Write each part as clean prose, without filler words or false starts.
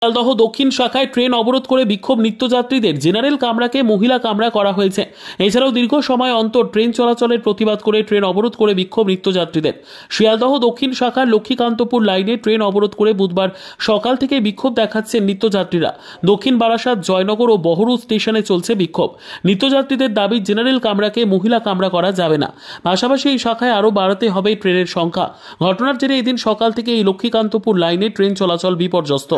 শিয়ালদহ দক্ষিণ শাখায় ট্রেন অবরোধ করে বিক্ষোভ নিত্যযাত্রীদের। জেনারেল কামরাকে মহিলা কামরা করা হয়েছে। এছাড়াও দীর্ঘ সময় অন্তর ট্রেন চলাচলের প্রতিবাদ করে ট্রেন অবরোধ করে বিক্ষোভ নিত্যযাত্রীদের। শিয়ালদহ দক্ষিণ শাখার লক্ষ্মীকান্তপুর লাইনে ট্রেন অবরোধ করে বুধবার সকাল থেকে বিক্ষোভ দেখাচ্ছেন নিত্যযাত্রীরা। দক্ষিণ বারাসাত, জয়নগর ও বহরু স্টেশনে চলছে বিক্ষোভ। নিত্যযাত্রীদের দাবি জেনারেল কামরাকে মহিলা কামরা করা যাবে না। পাশাপাশি এই শাখায় আরও বাড়াতে হবে ট্রেনের সংখ্যা। ঘটনার জেরে এদিন সকাল থেকে এই লক্ষ্মীকান্তপুর লাইনে ট্রেন চলাচল বিপর্যস্ত।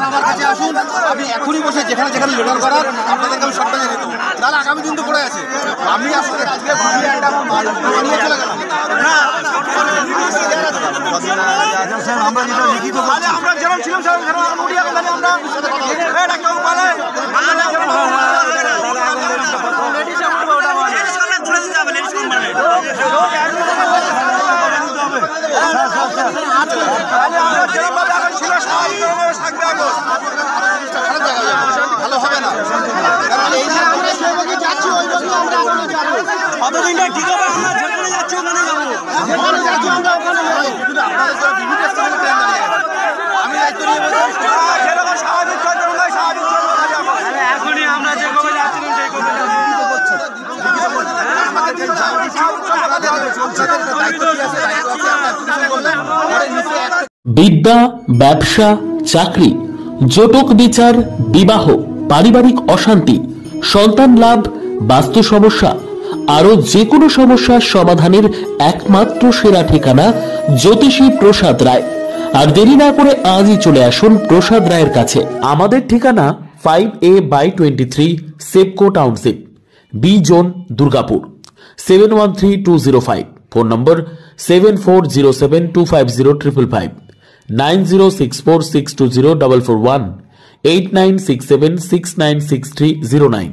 আমার কাছে আসুন, আপনি এখনই বসে যেখানে যেখানে লোডার করার আপনাদেরকে আমি সবটা জানিয়ে দেবো। তাহলে আগামী দিন তো পড়ে আছে। আমি আসলে আজকে নিয়ে চলে গেলাম। আমরা যেরকম ছিলাম ভালো হবে না, কারণ এই যে আমরা যেভাবে যাচ্ছি ওইভাবে আমরা ওখানে যাবো। কতদিনটা ঠিক হবে, আমরা যেখানে যাচ্ছি ওখানে যাবো। যেখানে যাচ্ছি আমরা ওখানে যাবো। কিন্তু আপনাদের তো বিভিন্ন স্টেশনে ট্রেন দাঁড়িয়ে আছে। আমি দায়িত্ব নিয়ে বলছি যেরকম স্বাভাবিক চলছে ওখানে স্বাভাবিক চলবে। এখনই আমরা যে কবে যাচ্ছিলাম সেই কবে বিদ্যা, ব্যবসা, চাকরি, জটক বিচার, বিবাহ, পারিবারিক অশান্তি, সন্তান লাভ, বাস্তু সমস্যা, আরো যে কোনো সমস্যার সমাধানের একমাত্র সেরা ঠিকানা জ্যোতিষী প্রসাদ রায়। আর দেরি না করে আজই চলে আসুন প্রসাদ রায়ের কাছে। আমাদের ঠিকানা 5A/23 সেপকো township, B zone, Durgapur, 713205। Phone number 7407250555, 9064620441, 8967696309।